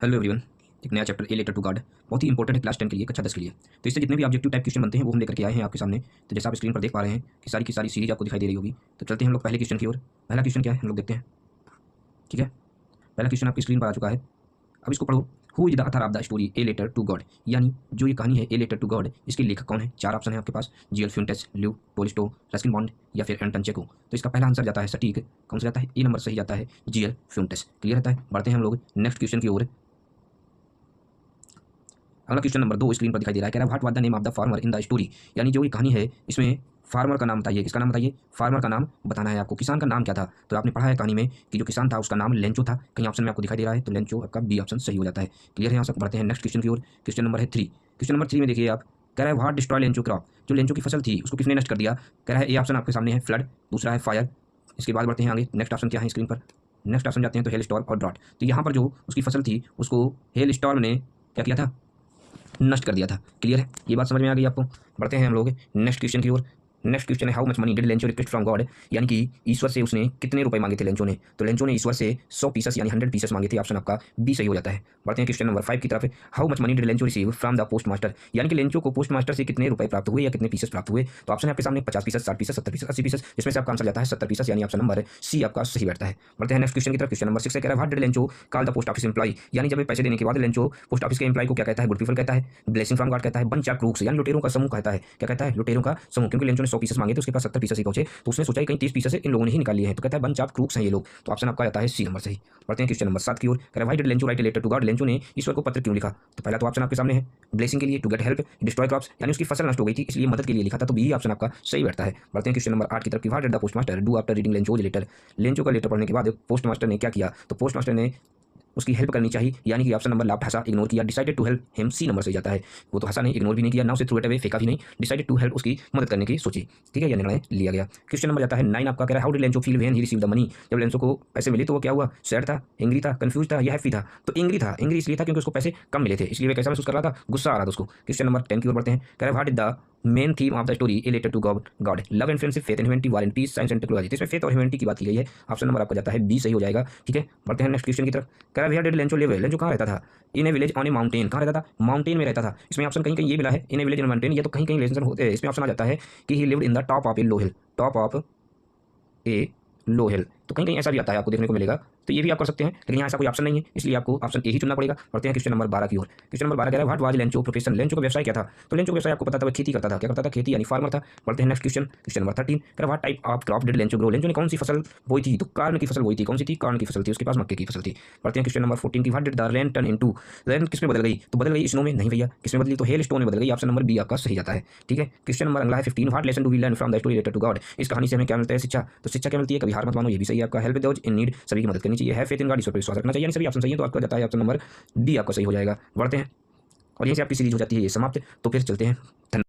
Hello everyone. एक नया chapter a letter to God बहुत ही इंपॉर्टेंट है क्लास 10 के लिए, कक्षा 10 के लिए। तो इससे जितने भी ऑब्जेक्टिव टाइप क्वेश्चन बनते हैं वो हम लेकर के आए हैं आपके सामने। तो जैसा आप स्क्रीन पर देख पा रहे हैं कि सारी की सारी सीरीज आपको दिखाई दे रही होगी। तो चलते हैं हम लोग पहले क्वेश्चन की ओर। पहला क्वेश्चन क्या है हम लोग देखते हैं। ठीक है, पहला क्वेश्चन आपकी स्क्रीन पर आ चुका है। अब इसको पढ़ो। Who is the author of the story a letter to God, यानी जो ये कहानी है ए लेटर टू गॉड, इसके लेखक कौन है। चार ऑप्शन है आपके पास, जीएल फ्यूंटेस, ल्यू टोल्स्टॉय, रस्किन बॉन्ड या फिर एंटन चेखोव। तो इसका पहला आंसर जाता है सटीक, कौन सा जाता है, ए नंबर सही जाता है, जीएल फ्यूंटेस। क्लियर रहता है। बढ़ते हैं हम लोग नेक्स्ट क्वेश्चन की ओर। अगला क्वेश्चन नंबर 2 स्क्रीन पर दिखाई दे रहा है। कह रहा है what was the name of the farmer in the story, यानी जो ये कहानी है इसमें फार्मर का नाम बताइए। किसका नाम बताइए, फार्मर का नाम बताना है आपको। किसान का नाम क्या था, तो आपने पढ़ा है कहानी में कि जो किसान था उसका नाम लेंचो था। कहीं ऑप्शन में आपको दिखाई दे रहा है तो लेंचो आपका बी ऑप्शन सही हो जाता है। क्लियर है। यहाँ से बढ़ते हैं नेक्स्ट क्वेश्चन की ओर। क्वेश्चन नंबर है 3। क्वेश्चन नंबर 3 में देखिए आप, कह रहा है व्हाट डिस्ट्रॉय लेंचो क्रॉप, जो लेंचो की फसल थी उसको किसने नष्ट कर दिया। कह रहा है ए ऑप्शन आपके सामने है फ्लड, दूसरा है फायर। इसके बाद बढ़ते हैं आगे। नेक्स्ट ऑप्शन क्या है स्क्रीन पर, नेक्स्ट ऑप्शन जाते हैं तो हेल स्टॉर्म और ड्रॉट। तो यहाँ पर जो उसकी फसल थी उसको हेल स्टॉर्म ने क्या किया था, नष्ट कर दिया था। क्लियर है, ये बात समझ में आ गई आपको। बढ़ते हैं हम लोग नेक्स्ट क्वेश्चन की ओर। नेक्स्ट क्वेश्चन है how much money did Lencho request from God, यानी कि ईश्वर से उसने कितने रुपए मांगे थे लेंचो ने। तो लेंचो ने ईश्वर से 100 पीसेस यानी 100 पीसेस मांगे थे। ऑप्शन आपका बी सही हो जाता है। बढ़ते हैं क्वेश्चन नंबर 5 की तरफ। How much money did Lencho receive from the post master, यानी कि लेंचो को पोस्ट मास्टर से कितने रुपए प्राप्त हुए या कितने पीसेस प्राप्त हुए। तो ऑप्शन आपके सामने 50 पीसेस, 60 पीसेस, 70 पीसेस, 80 पीसेस, जिसमें से आपका आंसर जाता है 70 पीसेस, यानी ऑप्शन नंबर सी आपका सही बैठता है। बढ़ते हैं नेक्स्ट क्वेश्चन की तरफ। क्वेश्चन नंबर 6 कह रहा है what did Lencho call the post office employ, यानी जब पैसे देने के बाद लेंचो पोस्ट ऑफिस के एम्प्लॉय को क्या कहता है, गुड पीपल कहता है, ब्लेसिंग फ्रॉम गॉड कहता है, बंच ऑफ क्रूक्स यानी लुटेरों का समूह कहता है। क्या कहता है, लुटेरों का समूह, क्योंकि लेंचो ने 100 पीसेस मांगे तो उसके पास 70 पीसेस ही पहुंचे, तो उसने सोचा कहीं 30 पीसेस इन लोगों ने ही निकाल लिए हैं, तो कहता है बंच ऑफ क्रूक्स हैं ये लोग। तो ऑप्शन आपका आता है सी नंबर सही। बढ़ते हैं क्वेश्चन नंबर 7 की ओर। कह रहा है why did Lencho write a letter to God, Lencho ने ईश्वर को पत्र क्यों लिखा। तो पहला तो ऑप्शन आपके सामने है ब्लेसिंग के लिए, to get help, destroy crops यानी उसकी फसल नष्ट हो गई थी इसलिए मदद के लिए लिखा था, तो बी ऑप्शन आपका सही बैठता है। बढ़ते हैं क्वेश्चन नंबर 8 की तरफ। What did the postmaster do after reading Lencho's letter, Lencho का लेटर पढ़ने के बाद पोस्ट मास्टर ने क्या किया। तो पोस्ट मास्टर ने उसकी हेल्प करनी चाहिए, यानी कि ऑप्शन नंबर लाफ्ट हंसा, इग्नोर किया, decided to help him, C number सही जाता है। वो तो हंसा नहीं, इग्नोर भी नहीं किया, ना उसे थ्रू इट अवे फेंका भी नहीं, डिसाइडेड टू हेल्प उसकी मदद करने की सोची। ठीक है, यह निर्णय लिया गया। क्वेश्चन नंबर जाता है 9 आपका। कह रहा है how did Lencho feel when he receive the money, जब लेंचो को पैसे मिले तो वो क्या हुआ, सैड था, एंग्री था, कंफ्यूज था या हैप्पी था। तो एंग्री था। एंग्री इसलिए था क्योंकि उसको पैसे कम मिले थे, इसलिए वह कैसा महसूस कर रहा था, गुस्सा आ रहा था उसको। क्वेश्चन नंबर 10 की ओर बढ़ते हैं। कह रहा है what is the main theme of the story a letter to God, love and friendship, faith and humanity, war and peace, science and technology. इसमें फेथ और ह्यूमैनिटी की बात की गई है। ऑप्शन नंबर आपका जाता है बी सही हो जाएगा। ठीक है, बढ़ते हैं नेक्स्ट क्वेश्चन की तरफ। कह रहा है where did Lencho live, Lencho कहाँ रहता था, in a village on a mountain, कहाँ रहता था, माउंटेन में रहता था। इसमें ऑप्शन कहीं कहीं ये मिला है इन ए विलेज ऑन माउंटेन, या तो कहीं कहीं रिलेशन होते हैं। इसमें ऑप्शन आ जाता है कि he lived in the top of a low hill, top of a low hill, तो कहीं कहीं ऐसा भी आता है आपको देखने को मिलेगा। तो ये भी आप कर सकते हैं, लेकिन यहाँ ऐसा कोई ऑप्शन नहीं है इसलिए आपको ऑप्शन ए ही चुनना पड़ेगा। बढ़ते हैं क्वेश्चन नंबर 12 की ओर। क्वेश्चन नंबर 12 कह रहा है what was Lencho profession, Lencho का व्यवसाय क्या था। तो लेंचो का व्यवसाय आपको पता था, वो खेती करता था। क्या करता था, खेती यानी फार्मर था। बढ़ते हैं नेक्स्ट क्वेश्चन। क्वेश्चन नंबर 13 कह रहा है what type of crop did Lencho grow, Lencho ने कौन सी फसल बोई थी। तो कार्न की फसल बोई थी। कौन सी थी, कार्न की फसल थी, उसके पास मक्के की फसल थी। बढ़ते हैं क्वेश्चन नंबर 14 की what did the rain turn into, rain किसमें बदल गई, तो बदल गई स्नो में, नहीं भैया, किसमें बदली, तो हेल स्टोन में बदल गई। ऑप्शन नंबर बी आपका सही जाता है। ठीक है, क्वेश्चन नंबर अगला है 15 what lesson do we learn from the story letter to God, इस कहानी से हमें क्या मिलता है, शिक्षा। तो शिक्षा क्या मिलती है, कभी हार मत मानो, ये भी सही है आपका। हेल्प दोज इन नीड, सभी की मदद करनी चाहिए, है फेथ इन गॉड, ईश्वर पर विश्वास रखना चाहिए, यानी सभी ऑप्शन सही है। तो आपका जाता है ऑप्शन नंबर डी आपका सही हो जाएगा। बढ़ते हैं और यहीं से आपकी सीरीज हो जाती है ये समाप्त। तो फिर चलते हैं, धन्यवाद।